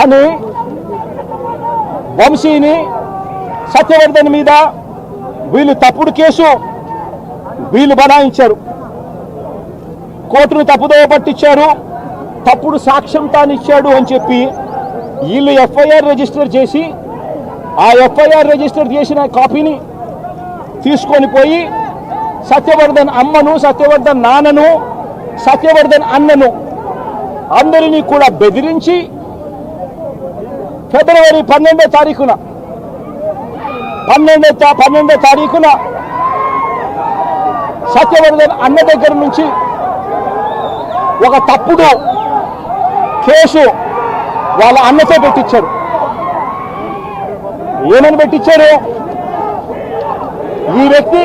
అని వంశీని సత్యవర్ధన్ మీద వీళ్ళు తప్పుడు కేసు వీళ్ళు బనాయించారు. కోర్టును తప్పుదోవ పట్టించారు, తప్పుడు సాక్ష్యం తానిచ్చాడు అని చెప్పి వీళ్ళు ఎఫ్ఐఆర్ రిజిస్టర్ చేసి ఆ ఎఫ్ఐఆర్ రిజిస్టర్ చేసిన కాపీని తీసుకొని పోయి సత్యవర్ధన్ అమ్మను, సత్యవర్ధన్ నాన్నను, సత్యవర్ధన్ అన్నను అందరినీ కూడా బెదిరించి ఫిబ్రవరి 12వ తారీఖున సత్యవర్ధన్ అన్న దగ్గర నుంచి ఒక తప్పుడు కేసు వాళ్ళ అన్నతో పెట్టించారు. ఏమని పెట్టించారు? ఈ వ్యక్తి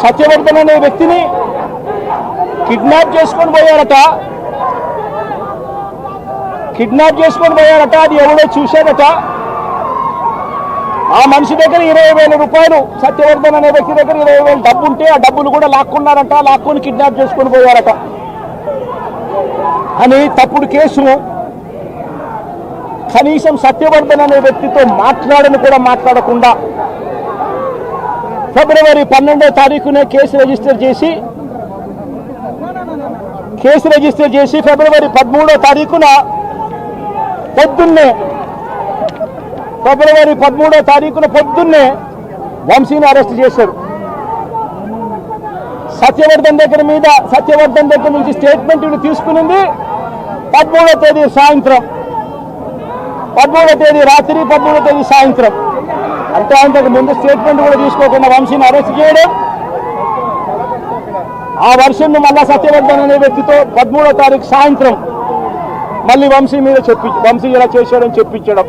సత్యవర్ధన్ అనే వ్యక్తిని కిడ్నాప్ చేసుకొని పోయారట. అది ఎవడో చూశాడట. ఆ మనిషి దగ్గర 20,000 రూపాయలు, సత్యవర్ధన్ అనే వ్యక్తి దగ్గర 20,000 డబ్బు ఉంటే ఆ డబ్బులు కూడా లాక్కున్నారట. లాక్కొని కిడ్నాప్ చేసుకొని పోయారట అని తప్పుడు కేసు. కనీసం సత్యవర్ధన్ అనే వ్యక్తితో మాట్లాడని కూడా మాట్లాడకుండా ఫిబ్రవరి 12వ తారీఖునే కేసు రిజిస్టర్ చేసి ఫిబ్రవరి 13వ తారీఖున పొద్దున్నే వంశీని అరెస్ట్ చేశారు. సత్యవర్ధన్ దగ్గర నుంచి స్టేట్మెంట్ తీసుకునింది 13వ తేదీ సాయంత్రం, 13వ తేదీ రాత్రి, 13వ తేదీ సాయంత్రం. అంటే అంతకు ముందు స్టేట్మెంట్ కూడా తీసుకోకుండా వంశీని అరెస్ట్ చేయడం, ఆ వర్షన్ను మళ్ళా సత్యవర్ధన్ అనే వ్యక్తితో 13వ తారీఖు సాయంత్రం మళ్ళీ వంశీ ఇలా చేశాడని చెప్పించడం,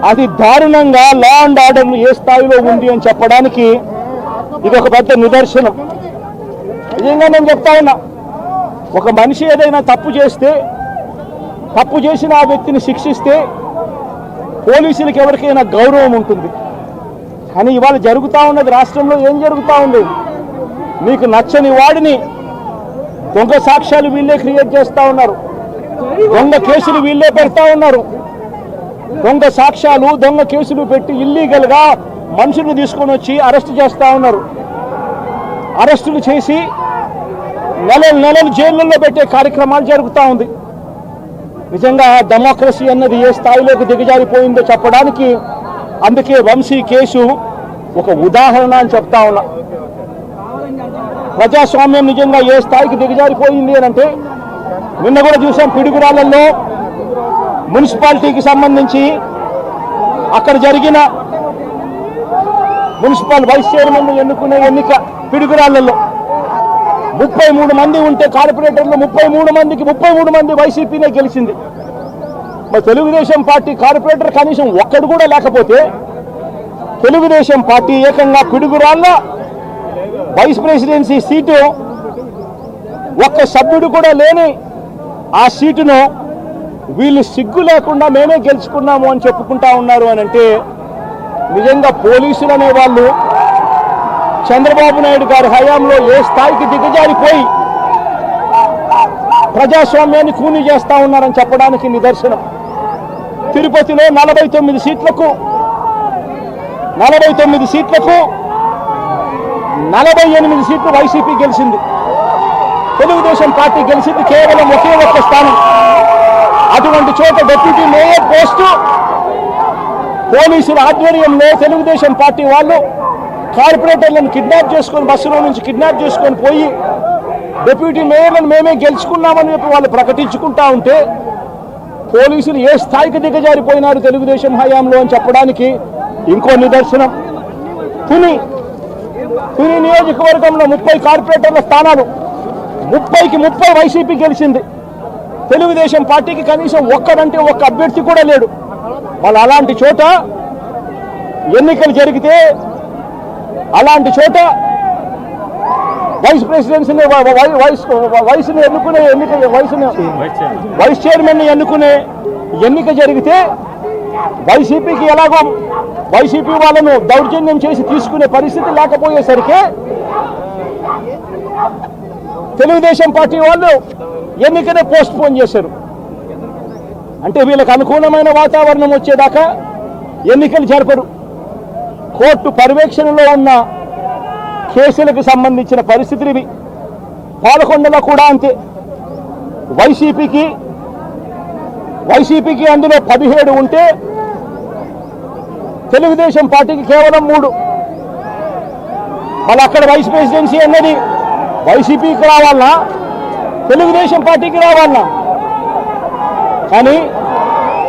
అది దారుణంగా లా అండ్ ఆర్డర్ ఏ స్థాయిలో ఉంది అని చెప్పడానికి ఇది ఒక పెద్ద నిదర్శనం. నిజంగా నేను చెప్తా ఉన్నా, ఒక మనిషి ఏదైనా తప్పు చేసిన ఆ వ్యక్తిని శిక్షిస్తే పోలీసులకు ఎవరికైనా గౌరవం ఉంటుంది. కానీ ఇవాళ జరుగుతూ ఉన్నది రాష్ట్రంలో ఏం జరుగుతూ ఉంది? మీకు నచ్చని వాడిని దొంగ సాక్ష్యాలు వీళ్ళే క్రియేట్ చేస్తూ ఉన్నారు, దొంగ కేసులు వీళ్ళే పెడతా ఉన్నారు. దొంగ సాక్ష్యాలు, దొంగ కేసులు పెట్టి ఇల్లీగల్గా మనుషులను తీసుకొని వచ్చి అరెస్ట్ చేస్తూ ఉన్నారు. అరెస్టులు చేసి నెలలు జైళ్ళల్లో పెట్టే కార్యక్రమాలు జరుగుతూ ఉంది. నిజంగా డెమోక్రసీ అన్నది ఏ స్థాయిలోకి దిగజారిపోయిందో చెప్పడానికి అందుకే వంశీ కేసు ఒక ఉదాహరణ అని చెప్తా ఉన్నా. ప్రజాస్వామ్యం నిజంగా ఏ స్థాయికి దిగజారిపోయింది అని అంటే, నిన్న కూడా చూసాం పిడుగురాళ్లలో మున్సిపాలిటీకి సంబంధించి అక్కడ జరిగిన మున్సిపల్ వైస్ చైర్మన్ ఎన్నుకునే ఎన్నిక. పిడుగురాళ్లలో 33 మంది ఉంటే కార్పొరేటర్లు 33 మంది వైసీపీనే గెలిచింది. మరి తెలుగుదేశం పార్టీ కార్పొరేటర్ కనీసం ఒక్కడు కూడా లేకపోతే తెలుగుదేశం పార్టీ ఏకంగా పిడుగురాళ్ల వైస్ ప్రెసిడెన్సీ సీటు ఒక్క సభ్యుడు కూడా లేని ఆ సీటును వీళ్ళు సిగ్గు లేకుండా మేమే గెలుచుకున్నాము అని చెప్పుకుంటా ఉన్నారు అని అంటే, నిజంగా పోలీసులు అనేవాళ్ళు చంద్రబాబు నాయుడు గారి హయాంలో ఏ స్థాయికి దిగజారిపోయి ప్రజాస్వామ్యాన్ని కూనీ చేస్తా ఉన్నారని చెప్పడానికి నిదర్శనం. తిరుపతిలో 49 సీట్లకు 48 సీట్లు వైసీపీ గెలిచింది. తెలుగుదేశం పార్టీ గెలిచింది కేవలం ఒకే ఒక్క స్థానం. అటువంటి చోట డిప్యూటీ మేయర్ పోస్టు పోలీసుల ఆధ్వర్యంలో తెలుగుదేశం పార్టీ వాళ్ళు కార్పొరేటర్లను కిడ్నాప్ చేసుకొని, బస్సులో నుంచి కిడ్నాప్ చేసుకొని పోయి డిప్యూటీ మేయర్లను మేమే గెలుచుకున్నామని చెప్పి వాళ్ళు ప్రకటించుకుంటా ఉంటే, పోలీసులు ఏ స్థాయికి దిగజారిపోయినారు తెలుగుదేశం హయాంలో అని చెప్పడానికి ఇంకో నిదర్శనం. తుని నియోజకవర్గంలో 30 కార్పొరేటర్ల స్థానాలు 30కి 30 వైసీపీ గెలిచింది. తెలుగుదేశం పార్టీకి కనీసం ఒక్కడంటే ఒక్క అభ్యర్థి కూడా లేడు. వాళ్ళు అలాంటి చోట ఎన్నికలు జరిగితే, అలాంటి చోట వైస్ ప్రెసిడెన్సీని వైస్ చైర్మన్ ఎన్నుకునే ఎన్నిక జరిగితే వైసీపీకి ఎలాగో వైసీపీ వాళ్ళను దౌర్జన్యం చేసి తీసుకునే పరిస్థితి లేకపోయేసరికి తెలుగుదేశం పార్టీ వాళ్ళు ఎన్నికనే పోస్ట్ పోన్ చేశారు. అంటే వీళ్ళకు అనుకూలమైన వాతావరణం వచ్చేదాకా ఎన్నికలు జరపరు. కోర్టు పర్యవేక్షణలో ఉన్న కేసులకు సంబంధించిన పరిస్థితులు ఇవి. పాలకొండలో కూడా అంతే. వైసీపీకి అందులో 17 ఉంటే తెలుగుదేశం పార్టీకి కేవలం 3. మళ్ళీ అక్కడ వైస్ ప్రెసిడెన్సీ అన్నది వైసీపీకి రావాలన్నా తెలుగుదేశం పార్టీకి రావాలన్నా, కానీ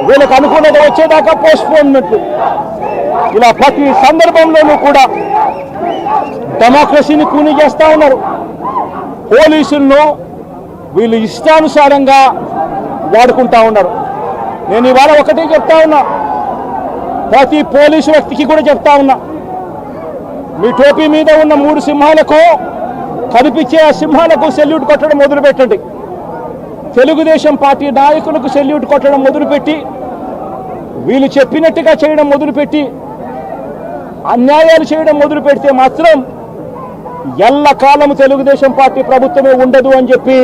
వీళ్ళకి అనుకూలత వచ్చేదాకా పోస్ట్పోన్మెంట్. ఇలా ప్రతి సందర్భంలోనూ కూడా డెమోక్రసీని కూని చేస్తూ ఉన్నారు. పోలీసులను వీళ్ళు ఇష్టానుసారంగా వాడుకుంటా ఉన్నారు. నేను ఇవాళ ఒకటే చెప్తా ఉన్నా, ప్రతి పోలీసు వ్యక్తికి కూడా చెప్తా ఉన్నా, మీ టోపీ మీద ఉన్న 3 సింహాలకు కనిపించే ఆ సింహాలకు సెల్యూట్ కొట్టడం మొదలుపెట్టండి. తెలుగుదేశం పార్టీ నాయకులకు సెల్యూట్ కొట్టడం మొదలుపెట్టి వీళ్ళు చెప్పినట్టుగా చేయడం మొదలుపెట్టి అన్యాయాలు చేయడం మొదలు పెడితే మాత్రం ఎల్లకాలం తెలుగుదేశం పార్టీ ప్రభుత్వమే ఉండదు అని చెప్పి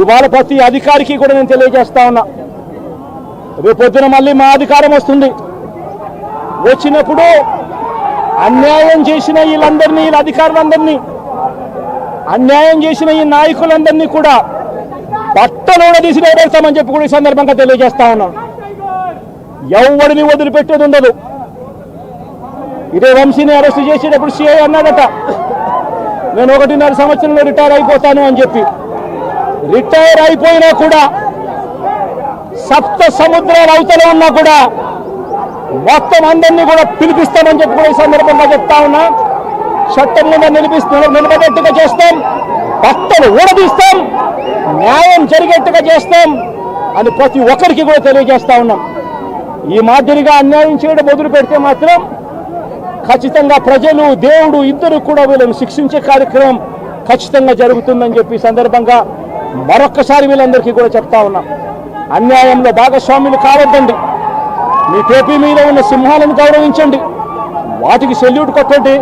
ఇవాళ ప్రతి అధికారికి కూడా నేను తెలియజేస్తా ఉన్నా. రేపొద్దున మళ్ళీ మా అధికారం వస్తుంది. వచ్చినప్పుడు అన్యాయం చేసిన వీళ్ళందరినీ, వీళ్ళ అధికారులందరినీ, అన్యాయం చేసిన ఈ నాయకులందరినీ కూడా బట్టలోనే తీసి నిలబెడతామని చెప్పి కూడా ఈ సందర్భంగా తెలియజేస్తా ఉన్నాను. ఎవరిని వదిలిపెట్టేది ఉండదు. ఇదే వంశీని అరెస్ట్ చేసేటప్పుడు సిఐ అన్నాడట, నేను 1.5 సంవత్సరంలో రిటైర్ అయిపోతాను అని చెప్పి. రిటైర్ అయిపోయినా కూడా సప్త సముద్రాల అవతల ఉన్నా కూడా మొత్తం అందరినీ కూడా పిలిపిస్తామని చెప్పి కూడా ఈ సందర్భంగా చెప్తా ఉన్నా. చట్టం మీద నిలబడేట్టుగా చేస్తాం, బట్టలు ఊడదీస్తాం, న్యాయం జరిగేట్టుగా చేస్తాం అని ప్రతి ఒక్కరికి కూడా తెలియజేస్తా ఉన్నాం. ఈ మాదిరిగా అన్యాయం చేయడం మొదలు పెడితే మాత్రం ఖచ్చితంగా ప్రజలు, దేవుడు ఇద్దరు కూడా వీళ్ళని శిక్షించే కార్యక్రమం ఖచ్చితంగా జరుగుతుందని చెప్పి సందర్భంగా మరొక్కసారి వీళ్ళందరికీ కూడా చెప్తా ఉన్నాం. అన్యాయంలో భాగస్వాములు కావద్దండి. మీ టోపీ మీద ఉన్న సింహాలను గౌరవించండి, వాటికి సెల్యూట్ కొట్టండి,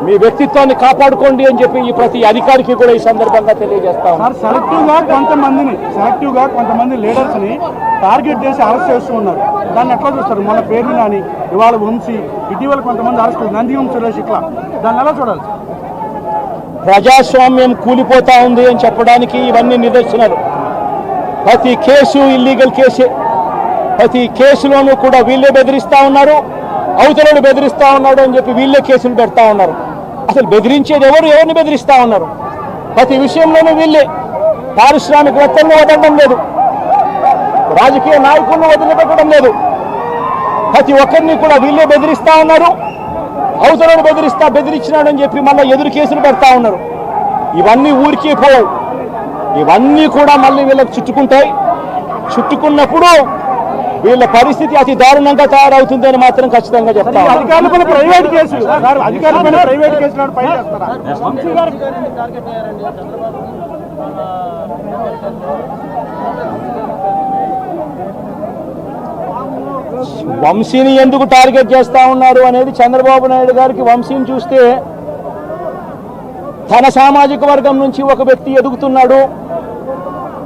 మీ వ్యక్తిత్వాన్ని కాపాడుకోండి అని చెప్పి ఈ ప్రతి అధికారికి కూడా ఈ సందర్భంగా తెలియజేస్తాం. సెలెక్టివ్గా కొంతమంది లీడర్స్ని టార్గెట్ చేసి అరెస్ట్ చేస్తూ ఉన్నారు. దాన్ని ఎట్లా చూస్తారు? మన పేర్లు కానీ ఇవాళ వంశీ, ఇటీవల కొంతమంది అరెస్ట్, నందివం సురేష్, ఇట్లా దాన్ని ఎలా చూడాలి? ప్రజాస్వామ్యం కూలిపోతా ఉంది అని చెప్పడానికి ఇవన్నీ నిదర్శనాలు. ప్రతి కేసు ఇల్లీగల్ కేసే. ప్రతి కేసులోనూ కూడా వీళ్ళే బెదిరిస్తా ఉన్నారు, అవతలను బెదిరిస్తా ఉన్నాడు అని చెప్పి వీళ్ళే కేసులు పెడతా ఉన్నారు. అసలు బెదిరించేది ఎవరిని బెదిరిస్తా ఉన్నారు? ప్రతి విషయంలోనూ వీళ్ళే. పారిశ్రామికవేత్తలను వదలడం లేదు, రాజకీయ నాయకులను వదిలిపెట్టడం లేదు. ప్రతి ఒక్కరిని కూడా వీళ్ళే బెదిరిస్తా ఉన్నారు, అవతలను బెదిరించినాడు అని చెప్పి మళ్ళీ ఎదురు కేసులు పెడతా ఉన్నారు. ఇవన్నీ ఊరికే పోవు, ఇవన్నీ కూడా మళ్ళీ వీళ్ళకి చుట్టుకుంటాయి. చుట్టుకున్నప్పుడు వీళ్ళ పరిస్థితి అతి దారుణంగా తయారవుతుందని మాత్రం ఖచ్చితంగా చెప్తాను. అధికారులపైన ప్రైవేట్ కేసులు వంశీని ఎందుకు టార్గెట్ చేస్తా ఉన్నారు అనేది చంద్రబాబు నాయుడు గారికి వంశీని చూస్తే తన సామాజిక వర్గం నుంచి ఒక వ్యక్తి ఎదుగుతున్నాడు,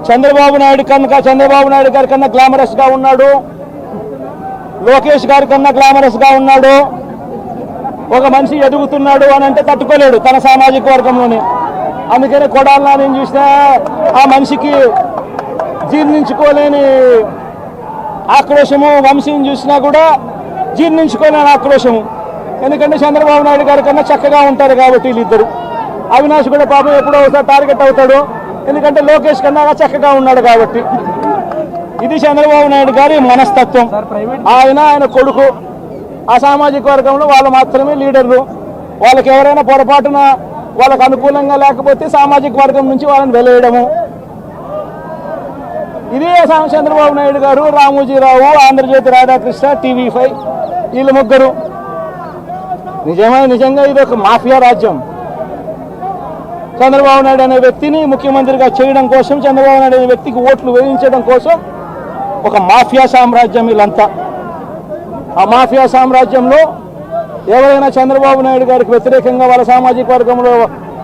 చంద్రబాబు నాయుడు గారి కన్నా గ్లామరస్ గా ఉన్నాడు, లోకేష్ గారి కన్నా గ్లామరస్ గా ఉన్నాడు, ఒక మనిషి ఎదుగుతున్నాడు అని అంటే తట్టుకోలేడు తన సామాజిక వర్గంలోనే. అందుకని కొడాలని నేను చూసినా ఆ మనిషికి జీర్ణించుకోలేని ఆక్రోశము, వంశీని చూసినా కూడా జీర్ణించుకోలేని ఆక్రోశము. ఎందుకంటే చంద్రబాబు నాయుడు గారి కన్నా చక్కగా ఉంటారు కాబట్టి వీళ్ళిద్దరు. అవినాష్ కూడా పాపం ఎప్పుడో ఒకసారి టార్గెట్ అవుతాడు, ఎందుకంటే లోకేష్ కన్నా చక్కగా ఉన్నాడు కాబట్టి. ఇది చంద్రబాబు నాయుడు గారి మనస్తత్వం. ఆయన కొడుకు ఆ సామాజిక వర్గంలో వాళ్ళు మాత్రమే లీడర్లు. వాళ్ళకి ఎవరైనా పొరపాటున వాళ్ళకు అనుకూలంగా లేకపోతే సామాజిక వర్గం నుంచి వాళ్ళని వెలేయడము. ఇదే చంద్రబాబు నాయుడు గారు, రామోజీరావు, ఆంధ్రజ్యోతి రాధాకృష్ణ, TV5 వీళ్ళు ముగ్గురు. నిజంగా ఇది ఒక మాఫియా రాజ్యం. చంద్రబాబు నాయుడు అనే వ్యక్తిని ముఖ్యమంత్రిగా చేయడం కోసం, చంద్రబాబు నాయుడు అనే వ్యక్తికి ఓట్లు వేయించడం కోసం ఒక మాఫియా సామ్రాజ్యం వీళ్ళంతా. ఆ మాఫియా సామ్రాజ్యంలో ఎవరైనా చంద్రబాబు నాయుడు గారికి వ్యతిరేకంగా వాళ్ళ సామాజిక వర్గంలో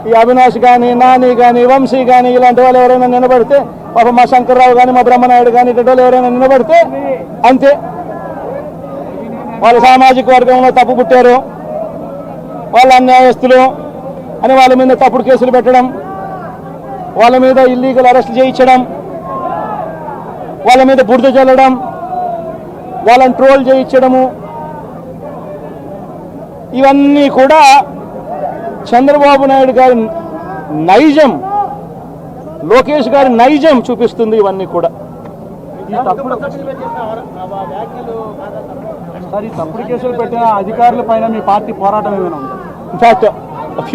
ఈ అవినాష్ కానీ, నాని కానీ, వంశీ కానీ ఇలాంటి వాళ్ళు ఎవరైనా నిలబడితే, పాప మా శంకర్రావు కానీ, మా బ్రహ్మనాయుడు కానీ ఇటువంటి వాళ్ళు ఎవరైనా నిలబడితే అంతే, వాళ్ళ సామాజిక వర్గంలో తప్పు పుట్టారు, వాళ్ళ అన్యాయస్తులు అని వాళ్ళ మీద తప్పుడు కేసులు పెట్టడం, వాళ్ళ మీద ఇల్లీగల్ అరెస్ట్ చేయించడం, వాళ్ళ మీద బురద చల్లడం, వాళ్ళని ట్రోల్ చేయించడము, ఇవన్నీ కూడా చంద్రబాబు నాయుడు గారి నైజం, లోకేష్ గారి నైజం చూపిస్తుంది. ఇవన్నీ కూడా ఈ తప్పుడు కేసులు పెట్టిన అధికారుల పైన మీ పార్టీ పోరాటం ఏమైనా ఉందా? ఇన్ఫాక్ట్